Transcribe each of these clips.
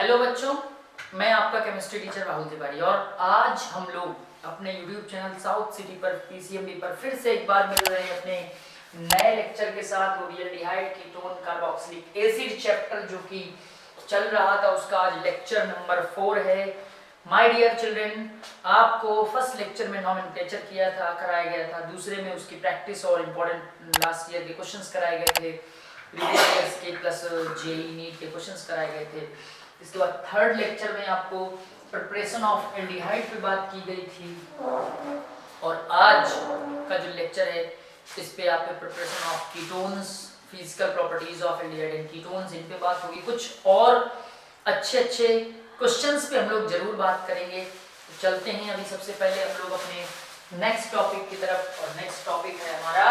Hello बच्चों, मैं आपका केमिस्ट्री टीचर राहुल तिवारी और आज हम लोग अपने यूट्यूब चैनल साउथ सिटी पर पीसीएमबी पर फिर से एक बार मिल रहे हैं अपने नए लेक्चर के साथ। Aldehyde ketone carboxylic acid chapter जो कि चल रहा था उसका आज लेक्चर नंबर 4 है। माय डियर चिल्ड्रन, आपको फर्स्ट लेक्चर में नॉमेनक्लेचर कराया गया था, दूसरे में उसकी प्रैक्टिस और इम्पोर्टेंट लास्ट ईयर के क्वेश्चंस कराए गए थे, प्रीवियस ईयर्स के प्लस जेईई नीट के क्वेश्चंस कराए गए थे। इसके बाद थर्ड लेक्चर में आपको प्रिपरेशन ऑफ एल्डिहाइड पे बात की गई थी और आज का जो लेक्चर है इस पे आपके preparation of ketones, physical properties of aldehyde and ketones, इन पे बात होगी। कुछ और अच्छे क्वेश्चंस पे हम लोग जरूर बात करेंगे। तो चलते हैं अभी सबसे पहले हम लोग अपने नेक्स्ट टॉपिक की तरफ, और नेक्स्ट टॉपिक है हमारा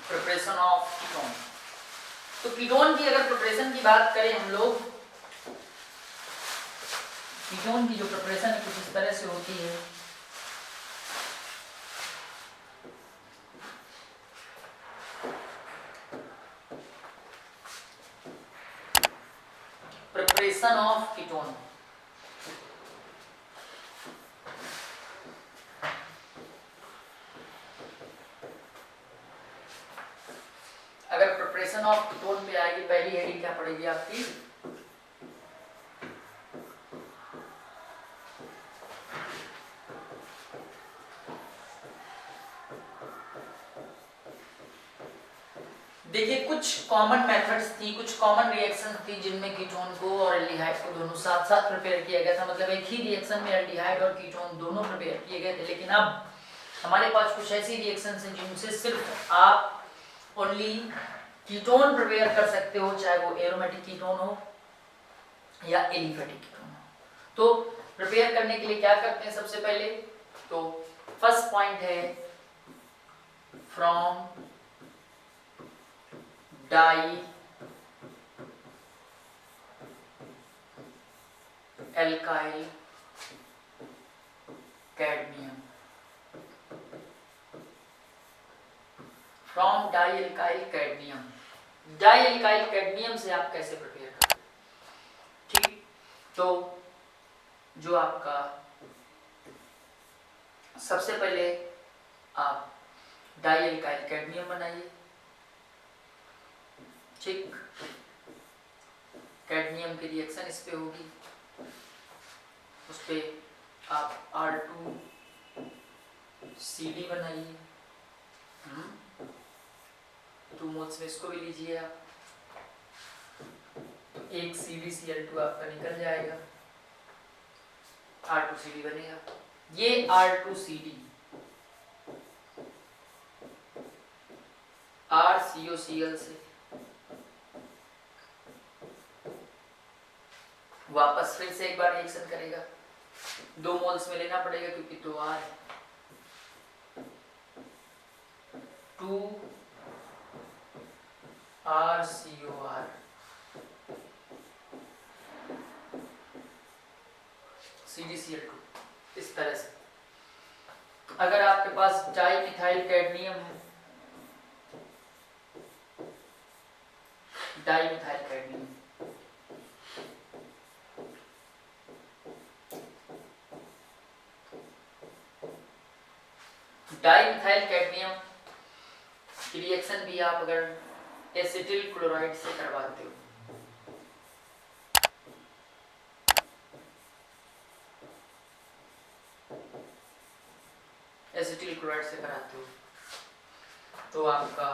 प्रिपरेशन ऑफ कीटोन। तो कीटोन की अगर प्रिपरेशन की बात करें हम लोग, कीटोन की जो प्रिपरेशन है कुछ इस तरह से होती है। प्रिपरेशन ऑफ कीटोन, अगर प्रिपरेशन ऑफ कीटोन पे आएगी पहली हेडिंग क्या पड़ेगी आपकी? देखिए, कुछ कॉमन मेथड्स थी, कुछ कॉमन रिएक्शन थी जिनमें कीटोन को और एल्डिहाइड को दोनों साथ साथ प्रिपेयर किया गया था। मतलब एक ही रिएक्शन में एल्डिहाइड और कीटोन दोनों प्रिपेयर किए गए थे। लेकिन अब हमारे पास कुछ ऐसी रिएक्शंस हैं जिनसे सिर्फ आप ओनली कीटोन प्रिपेयर कर सकते हो, चाहे वो एरोमेटिक कीटोन हो या एलिफेटिक कीटोन हो। तो प्रिपेयर करने के लिए क्या करते हैं सबसे पहले? तो फर्स्ट पॉइंट है from dialkyl cadmium, from dialkyl cadmium. Dialkyl cadmium से आप कैसे प्रिपेयर करें? ठीक, तो जो आपका सबसे पहले आप डाई एल्काइल कैडमियम बनाइए। ठीक, कैडमियम की रिएक्शन इस पे होगी, उस पे आप R2CD बनाइए। 2 मोल्स में इसको भी लीजिए आप, तो एक CdCl2 आपका निकल जाएगा, R2CD बनेगा। ये R2CD RCOCl से वापस फिर से एक बार रिएक्शन करेगा। 2 मोल्स में लेना पड़ेगा क्योंकि 2 R है। 2 RCOR CdCl2, इस तरह से। अगर आपके पास डाई मिथाइल कैडमियम है, di methyl cadmium, di methyl cadmium की रिएक्शन भी आप अगर एसिटिल क्लोराइड से करवाते हो, एसिटिल क्लोराइड से कराते हो, तो आपका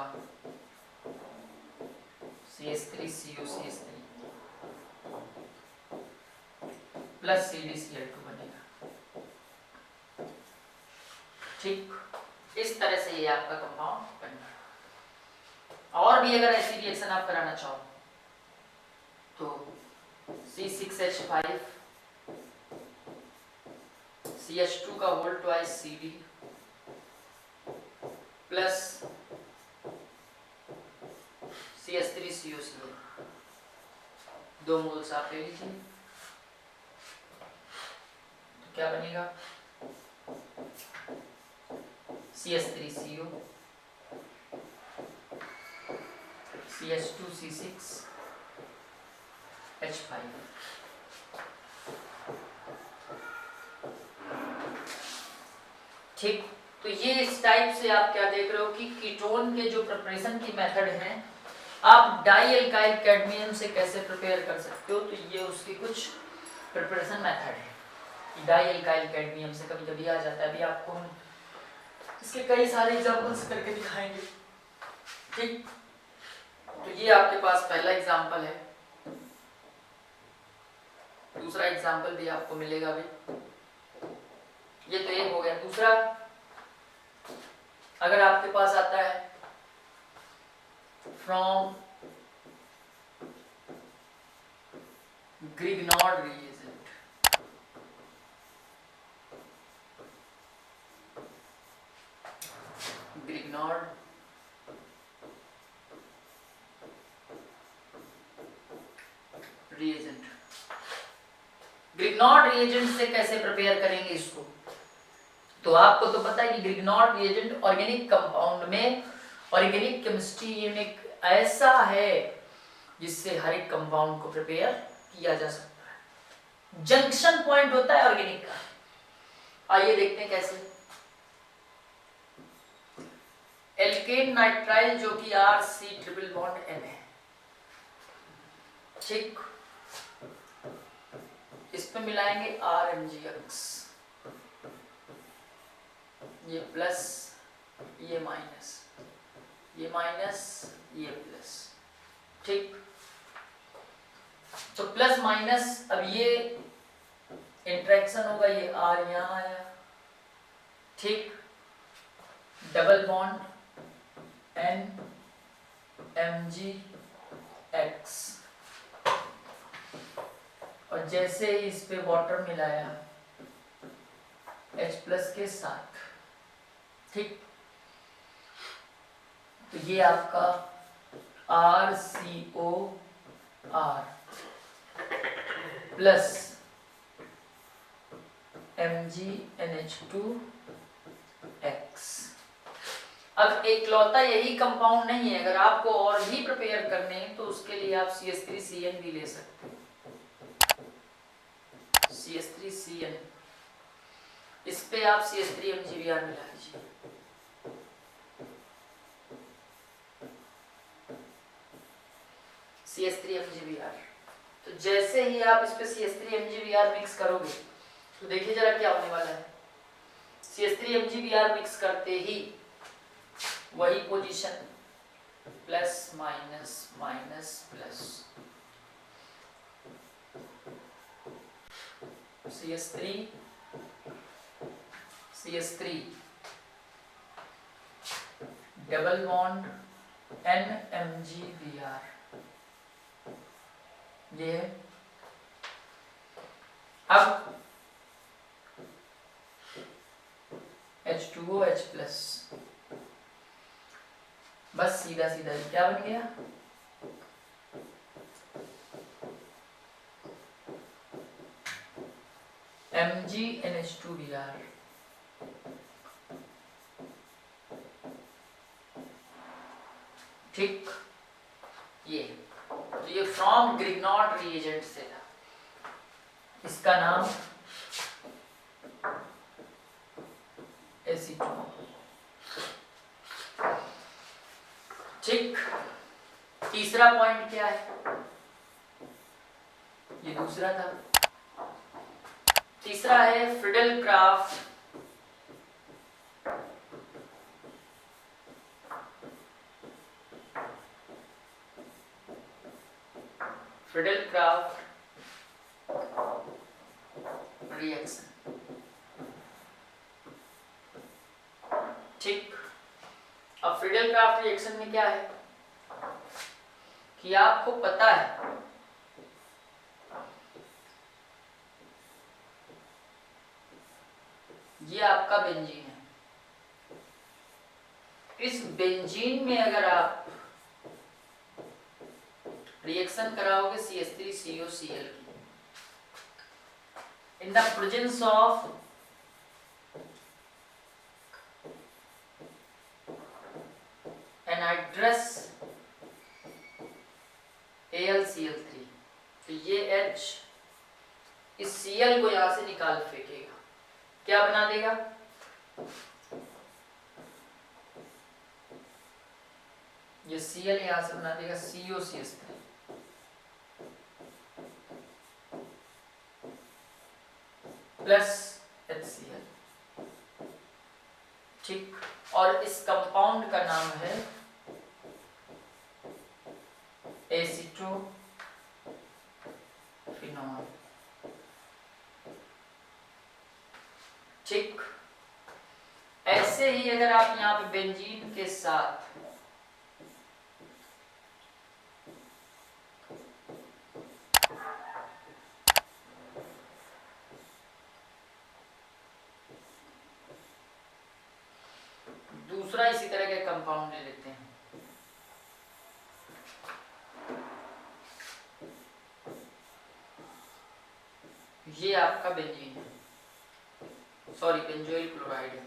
CH3COCH3 प्लस CdCl2 बनेगा। ठीक, इस तरह से ये आपका कंपाउंड बनेगा। और भी अगर ऐसी रिएक्शन आप कराना चाहो तो C6H5 CH2 का whole twice CD plus CH3COCl, 2 moles आप ले लीजिए, तो क्या बनेगा? CH3CO CH2C6 H5। ठीक, तो ये इस टाइप से आप क्या देख रहे हो कि कीटोन के जो प्रिपरेशन की मेथड है आप डाई एल्काइल कैडमियम से कैसे प्रिपेयर कर सकते हो, तो ये उसकी कुछ प्रिपरेशन मेथड है। डाई एल्काइल कैडमियम से कभी कभी आ जाता है, अभी आपको हम इसके कई सारे एग्जांपल्स करके दिखाएंगे। ठीक, तो ये आपके पास पहला एग्जांपल है, दूसरा एग्जांपल भी आपको मिलेगा अभी। ये तो एक हो गया। दूसरा अगर आपके पास आता है फ्रॉम ग्रिग्नॉर्ड रिएजेंट, ग्रिग्नॉर्ड रिएजेंट, ग्रिग्नॉर्ड रिएजेंट से कैसे प्रिपेयर करेंगे इसको, तो आपको तो पता है कि ग्रिग्नॉर्ड रिएजेंट ऑर्गेनिक कंपाउंड में ऑर्गेनिक केमिस्ट्री में एक ऐसा है जिससे हर एक कंपाउंड को प्रिपेयर किया जा सकता है। जंक्शन पॉइंट होता है ऑर्गेनिक का। आइए देखते हैं कैसे। एल्केन नाइट्राइल जो कि RC ट्रिपल बॉन्ड N है, ठीक, इस पे मिलाएंगे RMgX, ये प्लस ये माइनस, ये माइनस ये प्लस, ठीक। तो प्लस माइनस, अब ये इंट्रैक्शन होगा, ये R यहां आया, ठीक, डबल बॉन्ड NMgX, और जैसे ही इस पे वाटर मिलाया H प्लस के साथ, ठीक, तो ये आपका RCOR प्लस MgNH2X। अब एक लौता यही कंपाउंड नहीं है, अगर आपको और भी प्रिपेयर करने हैं तो उसके लिए आप CH3CN भी ले सकते हैं। CH3CN, इस पे आप CH3MgBr मिला लीजिए, CH3MgBr। तो जैसे ही आप इस पे CH3MgBr मिक्स करोगे तो देखिए जरा क्या होने वाला है। CH3MgBr मिक्स करते ही वही position, plus minus minus plus, CH3 double bond NMgBr, ये अब H2O H प्लस, बस सीधा सीधा क्या बन गया, MgNH2Br, ठीक। ये फ्रॉम ग्रिग्नॉर्ड रिएजेंट से था, इसका नाम एसीटोन, ठीक। तीसरा पॉइंट क्या है, ये दूसरा था। तीसरा है फ्रिडल-क्राफ्ट रिएक्शन, ठीक। अब फ्रिडल-क्राफ्ट रिएक्शन में क्या है कि आपको पता है ये आपका बेंजीन है, इस बेंजीन में अगर आप रिएक्शन कराओगे CH3COCl in the presence of anhydrous AlCl3, तो ये H इस Cl को यहां से निकाल फेंकेगा, क्या बना देगा? ये Cl यहां से बना देगा COCH3 प्लस HCl। ठीक, और इस कंपाउंड का नाम है एसीटोफिनॉल। ठीक, ऐसे ही अगर आप यहाँ पे बेंजीन के साथ दूसरा इसी तरह के कंपाउंड ले लेते हैं, ये आपका बेंजीन है, सॉरी बेंजोइल क्लोराइड है।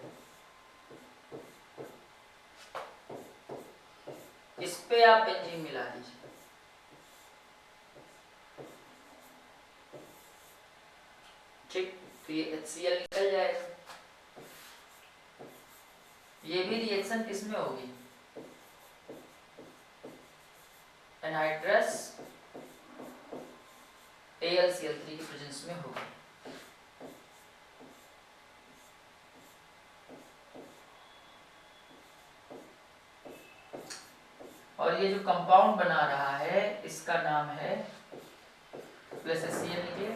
इस पे आप बेंजीन मिला दीजिए, ठीक, तो ये HCl निकल जाएगा। ये भी रिएक्शन किसमें होगी? एनहाइड्रस AlCl3 की प्रेजेंस में होगी। और ये जो कंपाउंड बना रहा है इसका नाम है प्लस HCl लिखिए,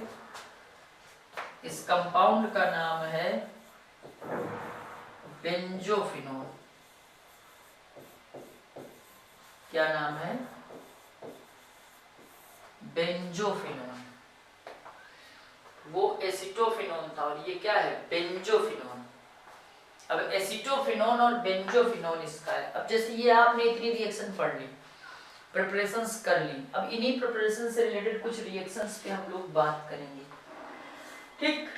इस कंपाउंड का नाम है बेंजोफिनोल। क्या नाम है? बेंजोफिनोल। वो एसिटोफिनोन था और ये क्या है? बेंजोफिनोन। अब एसिटोफिनोन और बेंजोफिनोन इसका है। अब जैसे ये आपने इतनी रिएक्शन पढ़ ली, प्रिपरेशंस कर ली, अब इन्हीं प्रिपरेशन से रिलेटेड कुछ रिएक्शंस पे हम लोग बात करेंगे, ठीक,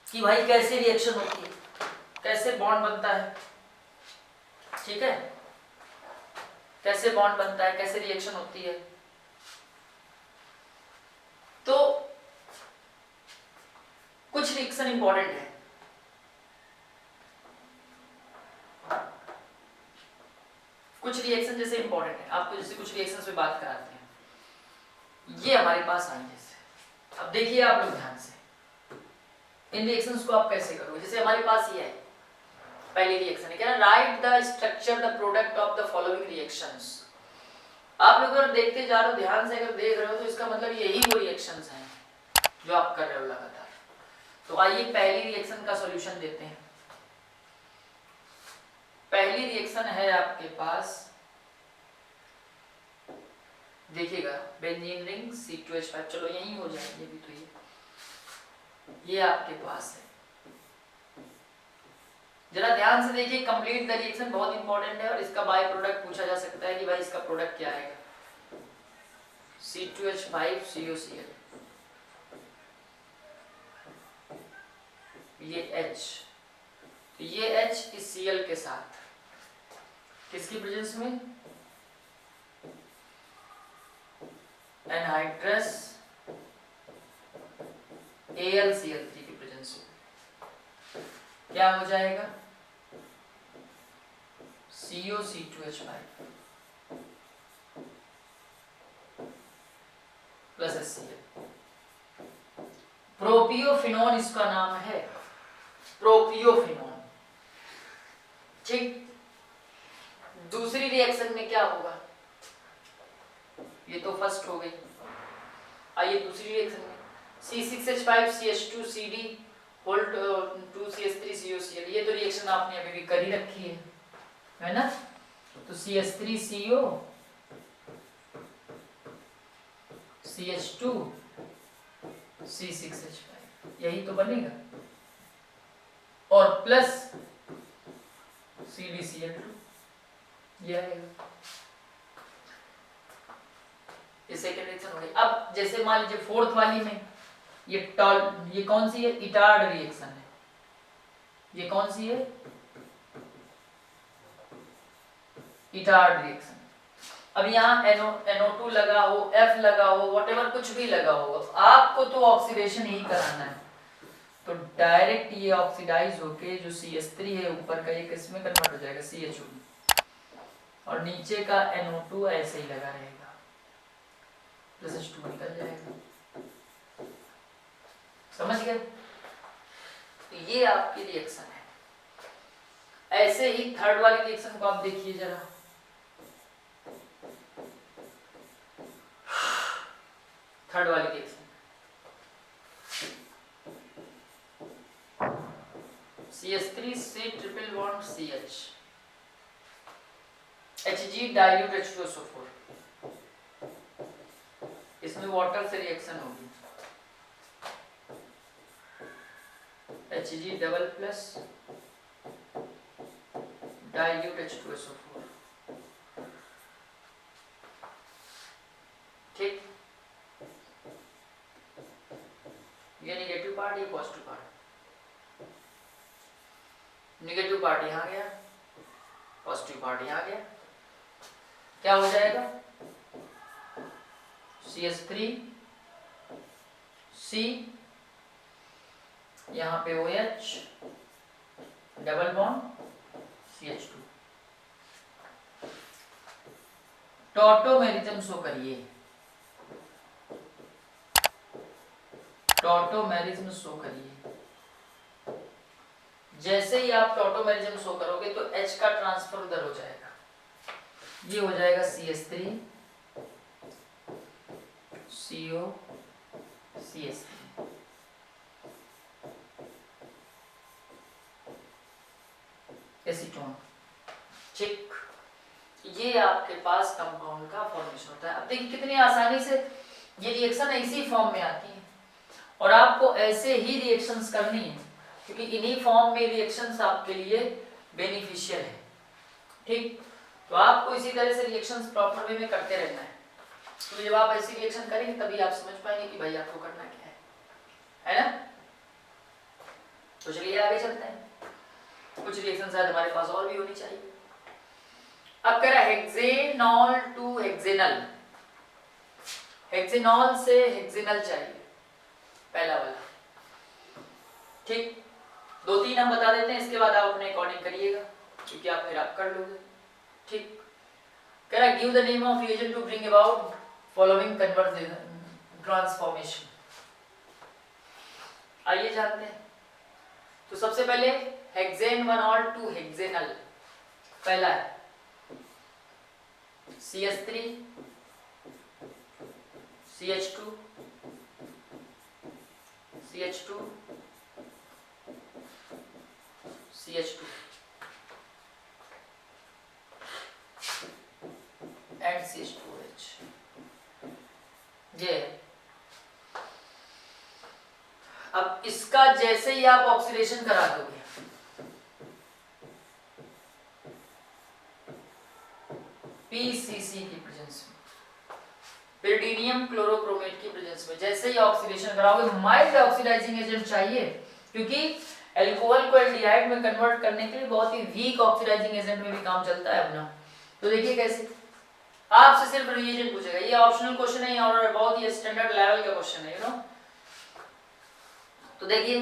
कि भाई कैसे रिएक्शन होती है, कैसे बॉन्ड बनता है, ठीक है, कैसे बॉन्ड बनता है, कैसे रिएक्शन होती है। तो कुछ रिएक्शन इंपॉर्टेंट है, कुछ रिएक्शन जैसे इंपॉर्टेंट है, आपको जैसे कुछ रिएक्शंस पे बात कराते हैं। ये हमारे पास आई जैसे, अब देखिए आप लोग ध्यान से, इन रिएक्शंस को आप कैसे करोगे। जैसे हमारे पास ये है, पहली रिएक्शन है, क्या, right the structure the product of the following reactions. आप लोग अगर देखते जा रहे हो, ध्यान से अगर देख रहे हो, तो इसका मतलब यही वो रिएक्शंस हैं जो आप कर रहे हो लगातार। तो आइए पहली रिएक्शन का सॉल्यूशन देते हैं। पहली रिएक्शन है आपके पास, देखिएगा, बेंजीन रिंग C2H5, चलो यही हो जाए, ये भी तो ये आपके पास है। जरा ध्यान से देखिए, कंप्लीट द रिएक्शन बहुत इंपॉर्टेंट है और इसका बाय प्रोडक्ट पूछा जा सकता है कि भाई इसका प्रोडक्ट क्या आएगा, C2H5 COCl, ये H, तो ये H इस Cl के साथ किसकी प्रेजेंस में, एनहाइड्रस AlCl3 की प्रेजेंस में क्या हो जाएगा, COC2H5 प्लस HCl। प्रोपियोफिनोन इसका नाम है, प्रोपियोफिनोन, ठीक। दूसरी रिएक्शन में क्या होगा, ये तो फर्स्ट हो गई, आइए दूसरी रिएक्शन में C6H5CH2CD होल्ड 2CH3COCl, ये तो रिएक्शन आपने अभी भी कर ही रखी है ना। तो CH3CO CH2 C6H5, यही तो बनेगा, और प्लस CdCl2, ये आएगा। ये सेकेंड रिएक्शन हो गई। अब जैसे मान लीजिए फोर्थ वाली में ये कौन सी है, इटार्ड रिएक्शन है, ये कौन सी है, इटार्ड रिएक्शन। अब यहाँ NO2 लगा हो, F लगा हो, व्हाटएवर कुछ भी लगा हो, आपको तो ऑक्सीडेशन ही कराना है। तो डायरेक्ट ये ऑक्सीडाइज होके जो CH3 है ऊपर का ये किसमें कन्वर्ट हो जाएगा, CHO, और नीचे का NO2 ऐसे ही लगा रहेगा, प्लस H2 निकल जाएगा। समझ गए? तो ये आपकी रिएक्शन है। ऐसे ही थर्ड वाली रिएक्शन को आप देखिए जरा। थर्ड वाली reaction CH3 C triple bond CH, Hg dilute H2SO4, इसमें वाटर से रिएक्शन होगी, Hg double plus dilute H2SO4, ठीक। ये नेगेटिव पार्ट, ये पॉजिटिव पार्ट, नेगेटिव पार्ट यहाँ गया, पॉजिटिव पार्ट यहाँ गया, क्या हो जाएगा, CH3 C, यहाँ पे OH double bond CH2, tautomerism show करिए, टॉटोमेरिज्म शो करिए। जैसे ही आप टॉटोमेरिज्म शो करोगे तो H का ट्रांसफर उधर हो जाएगा, ये हो जाएगा CH3 CO CH3, एसीटोन, ठीक। ये आपके पास कंपाउंड का फॉर्मेशन होता है। अब देखिए कितनी आसानी से ये रिएक्शन इसी फॉर्म में आती है, और आपको ऐसे ही रिएक्शंस करनी है, क्योंकि इन्हीं फॉर्म में रिएक्शंस आपके लिए बेनिफिशियल है, ठीक। तो आपको इसी तरह से रिएक्शंस प्रॉपर वे में करते रहना है। तो जब आप ऐसी रिएक्शन करेंगे तभी आप समझ पाएंगे कि भाई आपको करना क्या है ना। तो चलिए आगे चलते हैं, कुछ रिएक्शन शायद हमारे पास और भी होनी चाहिए। अब कह रहा है हेक्सेनॉल टू हेक्सेनल, हेक्सेनॉल से हेक्सेनल चाहिए, पहला वाला, ठीक। 2-3 हम बता देते हैं, इसके बाद आप अपने अकॉर्डिंग करिएगा, क्योंकि आप फिर आप कर लोगे, ठीक। कह रहा है give the name of reagent to bring about following conversion transformation. आइए जानते हैं। तो सबसे पहले हेक्सेनॉल टू हेक्सेनल, पहला है CH3 CH2 CH2 CH2 and CH2OH, ये। अब इसका जैसे ही आप ऑक्सीडेशन करा दोगे, PCC की प्रेजेंस में, पिरिडीनियम क्लोरोक्रोमेट की प्रेजेंस में, जैसे ही ऑक्सीडेशन कराओगे, माइल्ड ऑक्सीडाइजिंग एजेंट चाहिए, क्योंकि एल्कोहल को एल्डिहाइड में कन्वर्ट करने के लिए बहुत ही वीक ऑक्सीडाइजिंग एजेंट में भी काम चलता है अपना। तो देखिए कैसे, आपसे सिर्फ रिएजेंट पूछेगा, ये ऑप्शनल क्वेश्चन है और बहुत ही स्टैंडर्ड लेवल का क्वेश्चन है, यू नो। तो देखिए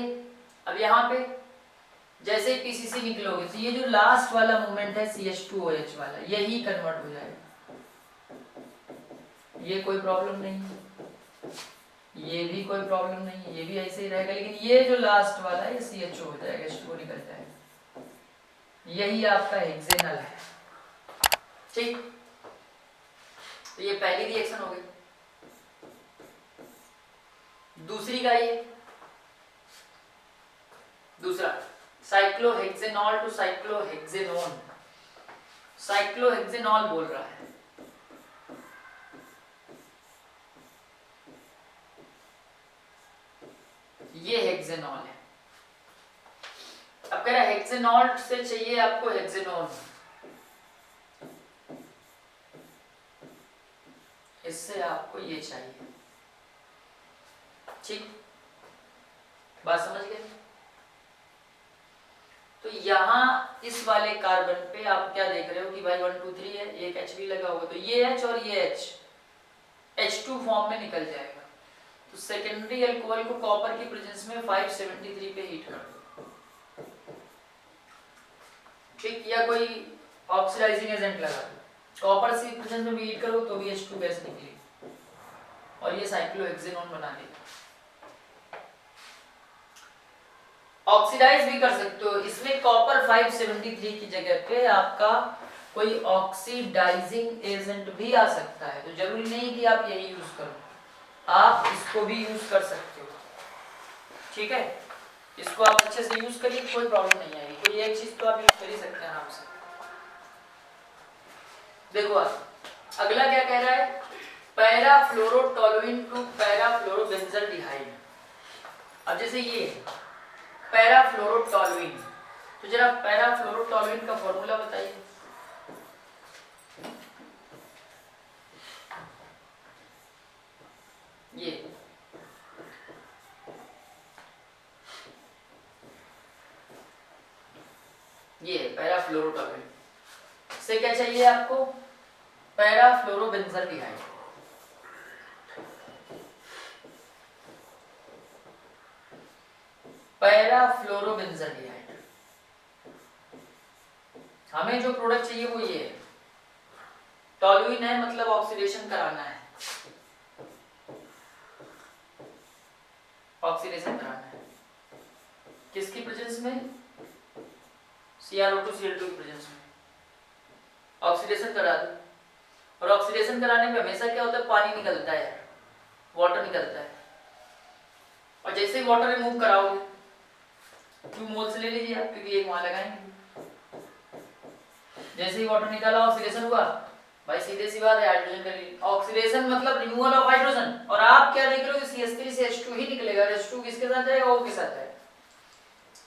अब यहाँ पे जैसे ही PCC निकलोगे तो ये जो लास्ट वाला मोमेंट है CH2OH वाला, यही कन्वर्ट हो जाएगा, ये कोई प्रॉब्लम नहीं है, ये भी कोई प्रॉब्लम नहीं है, ये भी ऐसे ही रहेगा, लेकिन ये जो लास्ट वाला है ये CHO हो जाएगा, H2O निकल जाएगा, यही आपका हेक्सेनल है, ठीक। तो ये पहली रिएक्शन हो गई। दूसरी का ये दूसरा साइक्लोहेक्सेनॉल टू साइक्लोहेक्सेनोन, साइक्लोहेक्सेनॉल बोल रहा है, ये हेक्सेनॉल है। अब कह रहा है हेक्सेनॉल से चाहिए आपको हेक्सेनोन, इससे आपको ये चाहिए, ठीक। बात समझ गए? तो यहाँ इस वाले कार्बन पे आप क्या देख रहे हो कि भाई 1 2 3 है, एक H भी लगा होगा, तो ये H और ये H2 फॉर्म में निकल जाएगा। तो सेकेंडरी अल्कोहल को कॉपर की प्रेजेंस में 573 पे हीट कर दो, ठीक, या कोई ऑक्सीडाइजिंग एजेंट लगा दो, कॉपर की प्रेजेंस में भी हीट करो तो भी H2 गैस निकलेगी और ये साइक्लोहेक्सेनोन बना देगा। ऑक्सीडाइज भी कर सकते हो, इसमें कॉपर 573 की जगह पे आपका कोई ऑक्सीडाइजिंग एजेंट भी आ सकता है, तो जरूरी नहीं कि आप यही यूज करो, आप इसको भी यूज कर सकते हो, ठीक है। इसको आप अच्छे से यूज करिए, कोई प्रॉब्लम नहीं आएगी, कोई एक चीज तो आप यूज कर ही सकते हैं आराम से। देखो आप अगला क्या कह रहा है, पैराफ्लोरोटोलुइन टू पैराफ्लोरोबेंजल्डिहाइड। अब जैसे ये पैराफ्लोरोटोलुइन, तो जरा पैराफ्लोरोटोलुइन का फॉर्मूला बताइए। ये पैराफ्लोरोटोलुइन से क्या चाहिए आपको, पैराफ्लोरोबेंजल्डिहाइड। पैराफ्लोरोबेंजल्डिहाइड, हमें जो प्रोडक्ट चाहिए वो ये है, टोलुइन है मतलब ऑक्सीडेशन कराना है, ऑक्सीडेशन कराना है, किसकी प्रेजेंस में, CrO2 Cl2 की प्रेजेंस में ऑक्सीडेशन करा दो। और ऑक्सीडेशन कराने में हमेशा क्या होता है, पानी निकलता है, वाटर निकलता है, और जैसे ही वाटर रिमूव कराओगे 2 मोल्स ले लीजिए आप, क्योंकि एक वहां लगाएंगे, जैसे ही वाटर निकाला ऑक्सीडेशन हुआ, भाई सीधे सी बात है हाइड्रोजन का ऑक्सीडेशन मतलब रिमूवल ऑफ हाइड्रोजन, और आप क्या देख रहे हो CH3 से H2 ही निकलेगा, H2 किसके साथ जाएगा, O के साथ जाएगा,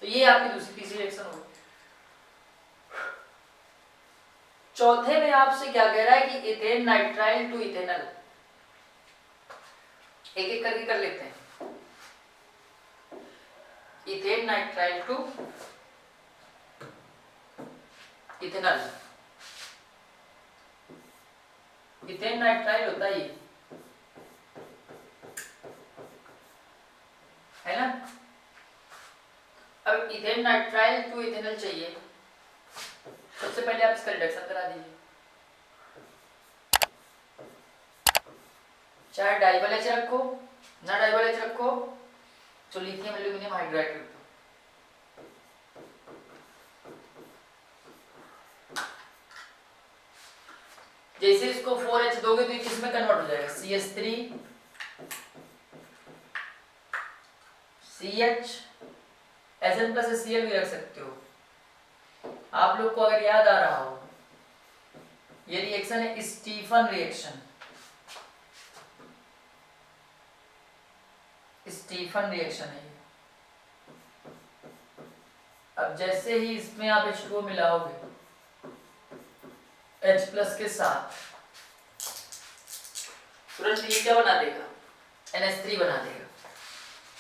तो ये आपकी दूसरी तीसरी रिएक्शन होगी। चौथे में आपसे क्या कह रहा है कि इथेन नाइट्राइल टू इथेनल, एक एक करके कर लेते हैं। Ethanenitrile to ethanal, ethanenitrile होता है ना। अब इथेन नाइट्राइल टू इथेनल चाहिए, सबसे पहले आप इसका रिडक्शन करा दीजिए, चाहे डाइबल H रखो ना डाइबल H रखो, तो लिथियम एल्यूमिनियम हाइड्राइड रख दो, जैसे इसको 4H दोगे तो ये किस में कन्वर्ट हो जाएगा, CH3 CH, Sn+Cl भी रख सकते हो। आप लोग को अगर याद आ रहा हो, ये रिएक्शन है स्टीफन रिएक्शन, स्टीफन रिएक्शन है ये। अब जैसे ही इसमें आप H2O मिलाओगे H+ के साथ, तुरंत ये क्या बना देगा, NH3 बना देगा,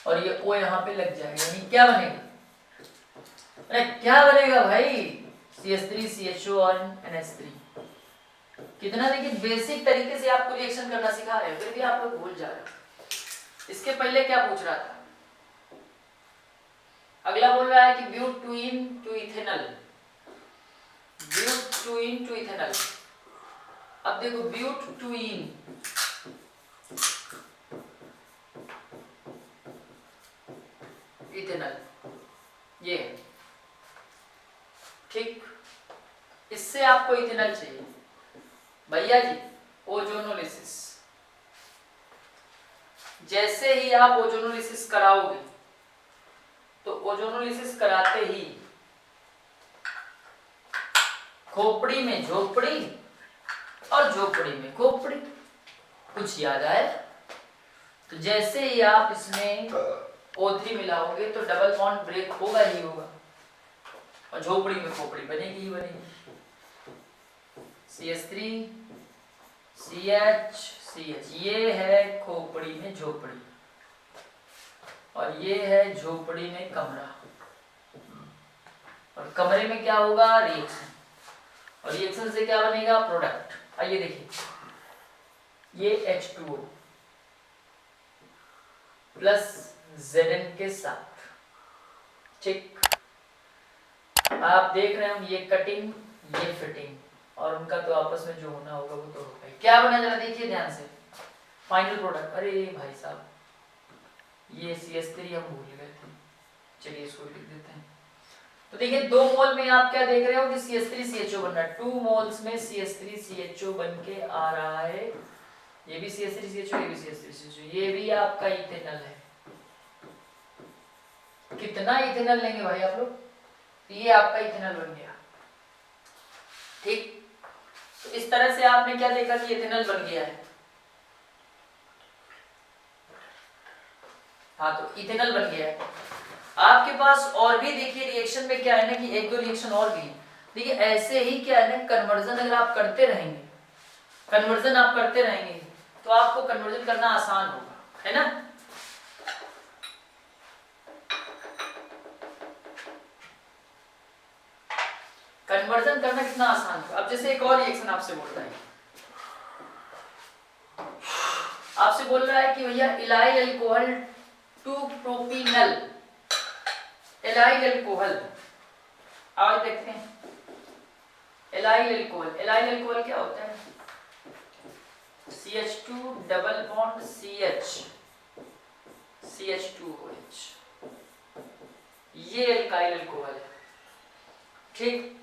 और ये O यहाँ पे लग जाएगा, यानी क्या बनेगा, अरे क्या बनेगा भाई, CH3 CHO और NH3। कितना देखिए बेसिक तरीके से आपको रिएक्शन करना सिखा रहे हैं, फिर भी आप लोग भूल जा रहे हो। इसके पहले क्या पूछ रहा था, अगला बोल रहा है कि ब्यूटुइन टू इथेनल, ब्यूटुइन टू इथेनल। अब देखो ब्यूटुइन इथेनल, ये ठीक, इससे आपको इथेनल चाहिए भैया जी, ओजोनोलिसिस। जैसे ही आप ओजोनोलिसिस कराओगे, तो ओजोनोलिसिस कराते ही खोपड़ी में झोपड़ी और झोपड़ी में खोपड़ी, कुछ याद आए, तो जैसे ही आप इसमें O3 मिलाओगे तो डबल बॉन्ड ब्रेक होगा ही होगा, और झोपड़ी में खोपड़ी बनेगी ही बनेगी, CH3 CH CH, ये है खोपड़ी में झोपड़ी, और ये है झोपड़ी में कमरा। और कमरे में क्या होगा, रिएक्शन, और रिएक्शन से क्या बनेगा, प्रोडक्ट। आइए देखिए, ये H2O प्लस Zn के साथ, ठीक। आप देख रहे हैं ये कटिंग, ये फिटिंग, और उनका तो आपस में जो होना होगा वो तो होगा ही। क्या बना जरा देखिए ध्यान से, फाइनल प्रोडक्ट। अरे भाई साहब, ये CH3 हम भूल गए थे, चलिए इसको लिख देते हैं। तो देखिए 2 मोल में आप क्या देख रहे हो कि CH3CHO बन रहा है, 2 मोल्स में CH3CHO बन के आ रहा है। ये भी CH3CHO, ये भी CH3CHO, ये भी आपका इथेनॉल है। कितना इथेनॉल लेंगे भाई आप लोग, ये आपका इथेनॉल बन गया, ठीक। तो इस तरह से आपने क्या देखा कि इथेनॉल बन गया है। हाँ, तो इथेनॉल बन गया है। आपके पास और भी देखिए रिएक्शन में क्या है ना कि 1-2 रिएक्शन और भी है। देखिए ऐसे ही क्या है ना, कन्वर्जन अगर आप करते रहेंगे, कन्वर्जन आप करते रहेंगे तो आपको कन्वर्जन करना आसान होगा, है ना। कन्वर्जन करना कितना आसान होगा। अब जैसे एक और रिएक्शन आपसे बोल रहा है, आपसे बोल रहा है कि भैया इलाइल अल्कोहल टू प्रोपीनल, इलाइल अल्कोहल, आज देखते हैं इलाइल अल्कोहल। इलाइल अल्कोहल क्या होता है, CH2 double bond CH, CH2OH, ये एल्काइल अल्कोहल है, ठीक।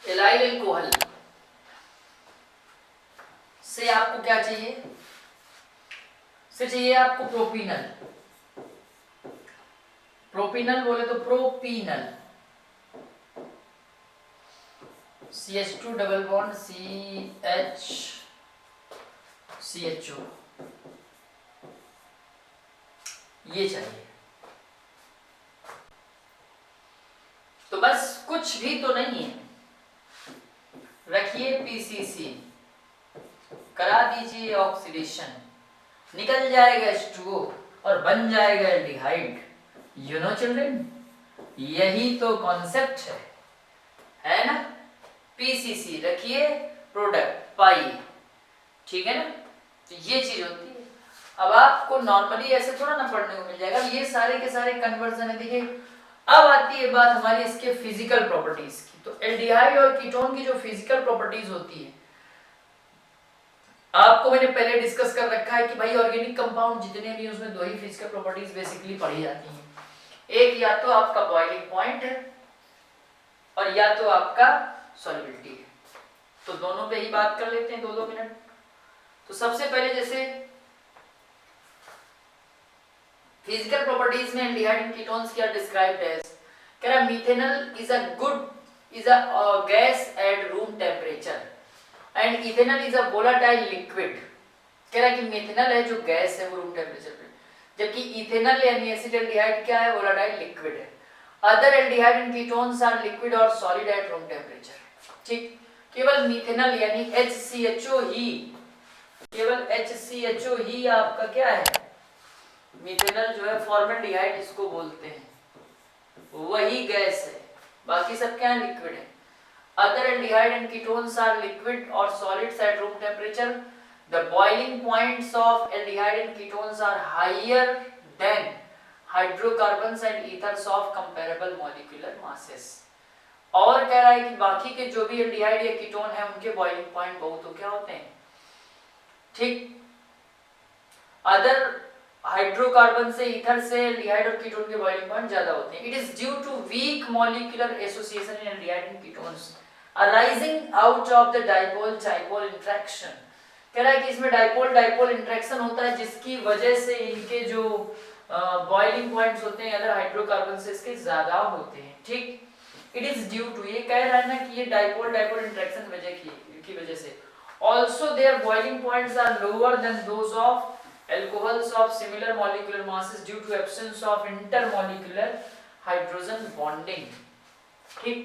इलाइल अल्कोहल से आपको क्या चाहिए, से चाहिए आपको प्रोपीनल। प्रोपीनल बोले तो प्रोपीनल, CH2 double bond CH, CHO, ये चाहिए। तो बस कुछ भी तो नहीं है, रखिए PCC, करा दीजिए ऑक्सीडेशन, निकल जाएगा H2O और बन जाएगा एल्डिहाइड। यू नो चिल्ड्रन, यही तो कॉन्सेप्ट है ना। PCC रखिए, प्रोडक्ट पाइए, ठीक है ना। तो ये चीज होती है। अब आपको नॉर्मली ऐसे थोड़ा ना पढ़ने को मिल जाएगा, ये सारे के सारे कन्वर्जन है। देखिए अब आती है बात हमारी इसके फिजिकल प्रॉपर्टीज की। तो एल्डिहाइड और कीटोन की जो फिजिकल प्रॉपर्टीज होती है, आपको मैंने पहले डिस्कस कर रखा है कि भाई ऑर्गेनिक कंपाउंड जितने भी उसमें 2 ही फिजिकल प्रॉपर्टीज बेसिकली पढ़ी जाती हैं। एक या तो आपका बॉइलिंग पॉइंट है और या तो आपका सॉल्युबिलिटी है। तो दोनों पे ही बात कर लेते हैं 2-2 मिनट। तो सबसे पहले जैसे फिजिकल प्रॉपर्टीज में एल्डिहाइड एंड कीटोन्स क्या डिस्क्राइब्ड एज, कह रहा methanol is a gas at room temperature and ethanol is a volatile liquid. कह रहा कि मिथेनॉल है जो गैस है वो रूम टेम्परेचर पे, जबकि इथेनॉल यानी एसिटाल्डिहाइड क्या है, वोलाटाइल लिक्विड है। Other aldehyde and ketones are liquid और सॉलिड एट रूम टेम्परेचर, ठीक। केवल मिथेनॉल यानी HCHO ही, केवल HCHO ही आपका क्या है, मिथेनॉल जो है फॉर्मल्डिहाइड इसको बोलते हैं, वही गैस है, बाकी सब क्या है, लिक्विड है। Other aldehyde and ketones are liquid or solids at room temperature. The boiling points of aldehyde and ketones are higher than hydrocarbons and ethers of comparable molecular masses. और कह रहा है कि बाकी के जो भी एल्डिहाइड या कीटोन है उनके बॉइलिंग पॉइंट बहुत हो क्या होते हैं, ठीक। अदर हाइड्रोकार्बन से, ईथर से एल्डिहाइड और कीटोन के बॉइलिंग पॉइंट ज्यादा होते हैं। It is due to weak molecular association in aldehyde and ketones arising out of the dipole-dipole interaction। कह रहा है कि इसमें डाइपोल इंटरेक्शन होता है जिसकी वजह से इनके जो बॉइलिंग पॉइंट्स होते हैं अदर हाइड्रोकार्बन से इसके ज्यादा होते हैं, ठीक। इट इज ड्यू टू, ये कह रहा है ना कि ये डाइपोल इंटरेक्शन की वजह से, Also their boiling points are lower than those of alcohols of similar molecular masses due to absence of intermolecular hydrogen bonding. ठीक,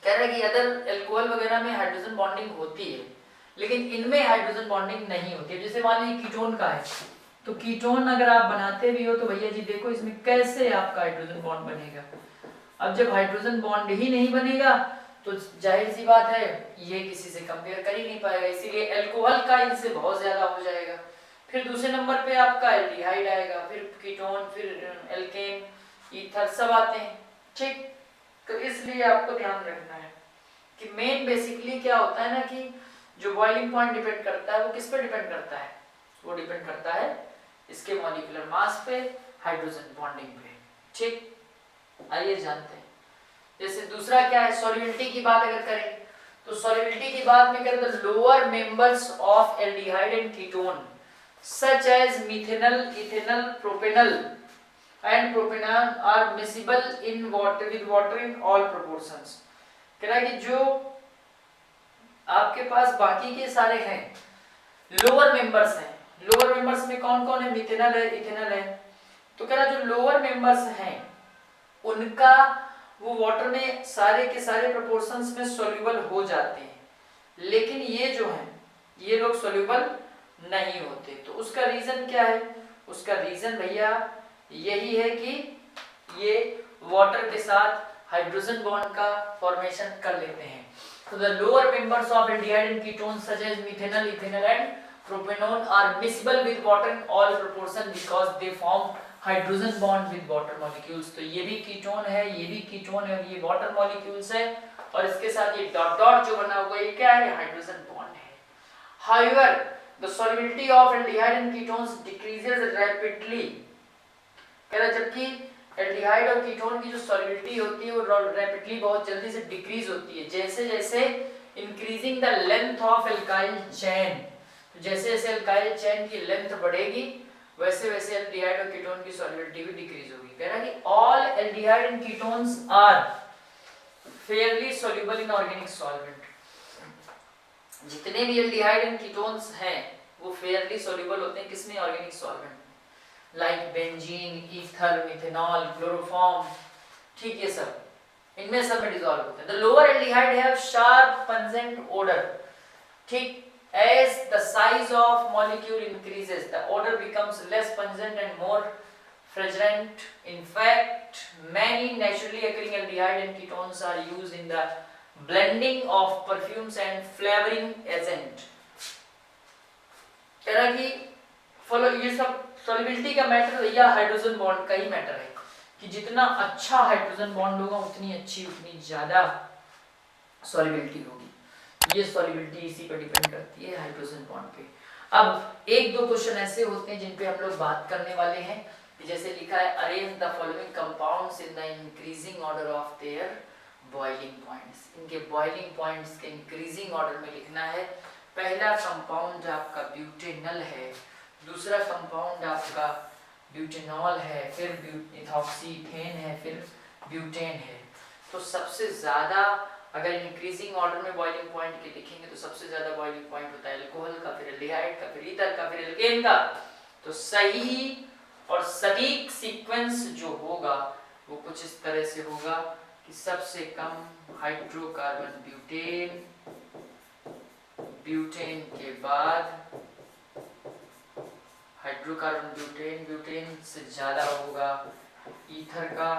कह रहा है कि अदर एल्कोहल वगैरह में हाइड्रोजन बॉन्डिंग होती है लेकिन इनमें हाइड्रोजन बॉन्डिंग नहीं होती है। जैसे मान लीजिए कीटोन का है, तो कीटोन अगर आप बनाते भी हो तो भैया जी देखो इसमें कैसे आपका हाइड्रोजन बॉन्ड बनेगा। अब जब हाइड्रोजन बॉन्ड ही नहीं बनेगा तो जाहिर सी बात है ये किसी से कंपेयर कर ही नहीं पाएगा, इसीलिए एल्कोहल का इनसे बहुत ज्यादा हो जाएगा। फिर दूसरे नंबर पे आपका एल्डिहाइड आएगा, फिर कीटोन, फिर एल्केन, ईथर सब आते हैं। ठीक, तो इसलिए आपको ध्यान रखना है कि मेन बेसिकली क्या होता है ना कि जो बॉइलिंग पॉइंट डिपेंड करता है वो किस पे डिपेंड करता है, वो डिपेंड करता है इसके मॉलिक्यूलर मास पे, हाइड्रोजन बॉन्डिंग पे। ठीक, आइए जानते हैं। जैसे दूसरा क्या है, सॉल्युबिलिटी की बात अगर करें तो सॉल्युबिलिटी की बात में करें तो lower members of aldehyde and ketone such as methanal, ethanal, propanal and propanol are miscible in water with water in all proportions। कह रहा है कि जो आपके पास बाकी के सारे हैं लोअर मेंबर्स हैं, लोअर मेंबर्स में कौन कौन है, मिथेनल है, इथेनल है, तो कह रहा है जो लोअर मेंबर्स हैं उनका वो वाटर में सारे के सारे प्रोपोर्शंस में सॉल्युबल हो जाते हैं, लेकिन ये जो हैं ये लोग सॉल्युबल नहीं होते। तो उसका रीजन क्या है, उसका रीजन भैया यही है कि ये वाटर के साथ हाइड्रोजन बॉन्ड का फॉर्मेशन कर लेते हैं। तो the lower members of aldehyde and ketone such as methanal, ethanal and propanol are miscible with water in all proportion because they form hydrogen bond with water molecules. तो ये भी ketone है, ये भी कीटोन है और ये वाटर मॉलिक्यूल्स है और इसके साथ ये डॉट डॉट जो बना हुआ है ये क्या है, हाइड्रोजन बॉन्ड है। However the solubility of aldehyde and ketones decreases rapidly. कह रहा जबकि एल्डिहाइड और कीटोन की जो सॉल्युबिलिटी होती है वो रैपिडली बहुत जल्दी से डिक्रीज होती है जैसे जैसे increasing the length of alkyl chain. तो जैसे जैसे एल्काइल चेन की लेंथ बढ़ेगी वैसे वैसे एल्डिहाइड और कीटोन की सॉल्युबिलिटी भी डिक्रीज होगी। कह रहा कि all aldehyde and ketones are fairly soluble in organic solvent. जितने भी एल्डिहाइड एंड कीटोन्स हैं वो फेयरली सॉल्युबल होते हैं किसमें, organic solvent like benzene, ether, methanol, chloroform. ठीक, ये सब इनमें सब में डिसॉल्व होते हैं। The lower aldehyde have sharp pungent odour. ठीक, as the size of molecule increases the odor becomes less pungent and more fragrant. In fact many naturally occurring aldehyde and ketones are used in the blending of perfumes and flavoring agent। कह रहा कि follow ये सब solubility का matter या hydrogen bond का ही matter है कि जितना अच्छा हाइड्रोजन बॉन्ड होगा उतनी अच्छी उतनी ज्यादा सॉल्युबिलिटी होगी। ये सॉल्युबिलिटी इसी पर डिपेंड करती है, हाइड्रोजन बॉन्ड पे। अब एक दो क्वेश्चन ऐसे होते हैं जिन पे हम लोग बात करने वाले हैं, जैसे लिखा है arrange the following compounds in the increasing order of their boiling points. इनके बॉइलिंग पॉइंट्स के इंक्रीजिंग ऑर्डर में लिखना है। पहला कंपाउंड आपका ब्यूटेनल है, दूसरा कंपाउंड आपका ब्यूटेनॉल है, फिर इथॉक्सीथेन है, फिर ब्यूटेन है। तो सबसे ज्यादा अगर इंक्रीजिंग ऑर्डर में बॉइलिंग पॉइंट के लिखेंगे तो सबसे ज्यादा बॉइलिंग पॉइंट होता है अल्कोहल का, फिर एल्डिहाइड का, फिर ईथर का, फिर एल्केन का। तो सही और सटीक सीक्वेंस जो होगा वो कुछ इस तरह से होगा कि सबसे कम हाइड्रोकार्बन ब्यूटेन, ब्यूटेन के बाद हाइड्रोकार्बन ब्यूटेन, ब्यूटेन से ज्यादा होगा ईथर का,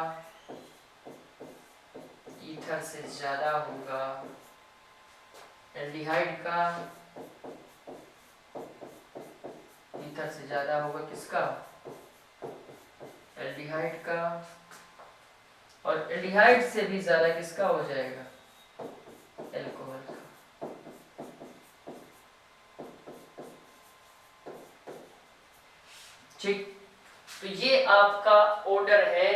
ईथर से ज्यादा होगा एल्डिहाइड का, ईथर से ज्यादा होगा किसका, एल्डिहाइड का, और एल्डिहाइड से भी ज्यादा किसका हो जाएगा, एल्कोहल का। ठीक, तो ये आपका ऑर्डर है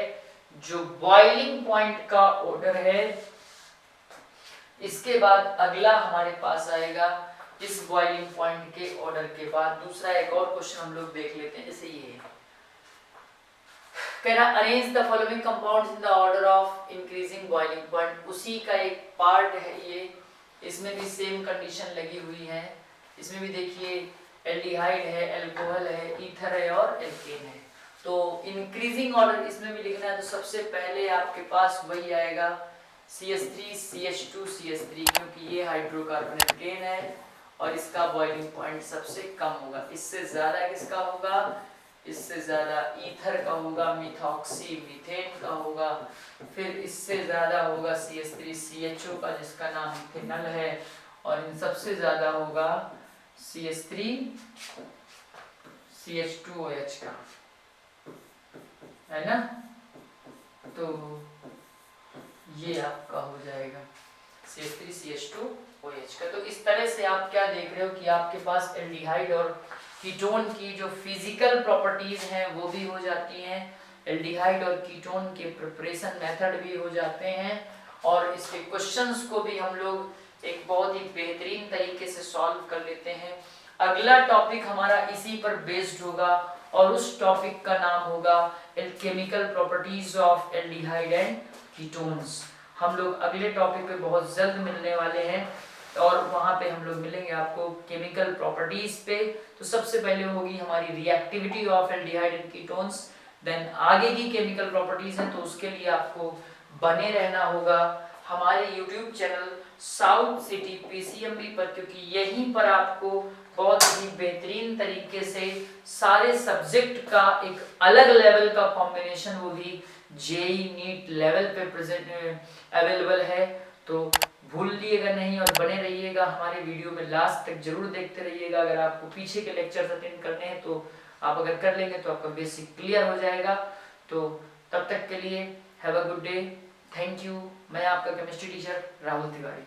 जो बॉइलिंग पॉइंट का ऑर्डर है। इसके बाद अगला हमारे पास आएगा इस बॉइलिंग पॉइंट के ऑर्डर के बाद दूसरा एक और क्वेश्चन हम लोग देख लेते हैं। जैसे ये कह रहा arrange the following compounds in the order of increasing boiling point. उसी का एक पार्ट है ये इसमें भी सेम कंडीशन लगी हुई है। इसमें भी देखिए एल्डिहाइड है, अल्कोहल है, ईथर है और एल्केन है। तो इंक्रीजिंग ऑर्डर इसमें भी लिखना है तो सबसे पहले आपके पास वही आएगा CH3 CH2 CH3, क्योंकि ये हाइड्रोकार्बन एल्केन है और इसका बॉइलिंग पॉइंट सबसे कम होगा। इससे ज्यादा किसका होगा? इससे ज्यादा ईथर का होगा, मिथॉक्सी मीथेन का होगा, फिर इससे ज्यादा होगा CH3 CHO का जिसका नाम इथेनॉल है, और इन सबसे ज्यादा होगा CH3 CH2OH का, है ना। तो ये आपका हो जाएगा CH3 CH2OH का। तो इस तरह से आप क्या देख रहे हो कि आपके पास एल्डिहाइड और कीटोन की जो फिजिकल प्रॉपर्टीज हैं वो भी हो जाती हैं, एल्डिहाइड और कीटोन के प्रिपरेशन मेथड भी हो जाते हैं, और इसके क्वेश्चंस को भी हम लोग एक बहुत ही बेहतरीन तरीके से सॉल्व कर लेते हैं। अगला टॉपिक हमारा इसी पर बेस्ड होगा और उस टॉपिक का नाम होगा chemical properties of aldehyde and ketones. हम लोग अगले टॉपिक पे बहुत जल्द मिलने वाले हैं और वहाँ पे हम लोग मिलेंगे आपको केमिकल प्रॉपर्टीज पे। तो सबसे पहले होगी हमारी reactivity of aldehyde and ketones, then आगे की केमिकल प्रॉपर्टीज हैं, तो उसके लिए आपको बने रहना होगा हमारे YouTube channel south city PCMB पर, क्योंकि यहीं पर आपको बहुत ही बेहतरीन तरीके से सारे सब्जेक्ट का एक अलग लेवल का कॉम्बिनेशन वो भी JEE नीट लेवल पे प्रेजेंट अवेलेबल है। तो भूलिएगा नहीं और बने रहिएगा हमारे वीडियो में, लास्ट तक जरूर देखते रहिएगा। अगर आपको पीछे के लेक्चर्स अटेंड करने हैं तो आप अगर कर लेंगे तो आपका बेसिक क्लियर हो जाएगा। तो तब तक के लिए have a good day, thank you. मैं आपका केमिस्ट्री टीचर राहुल तिवारी।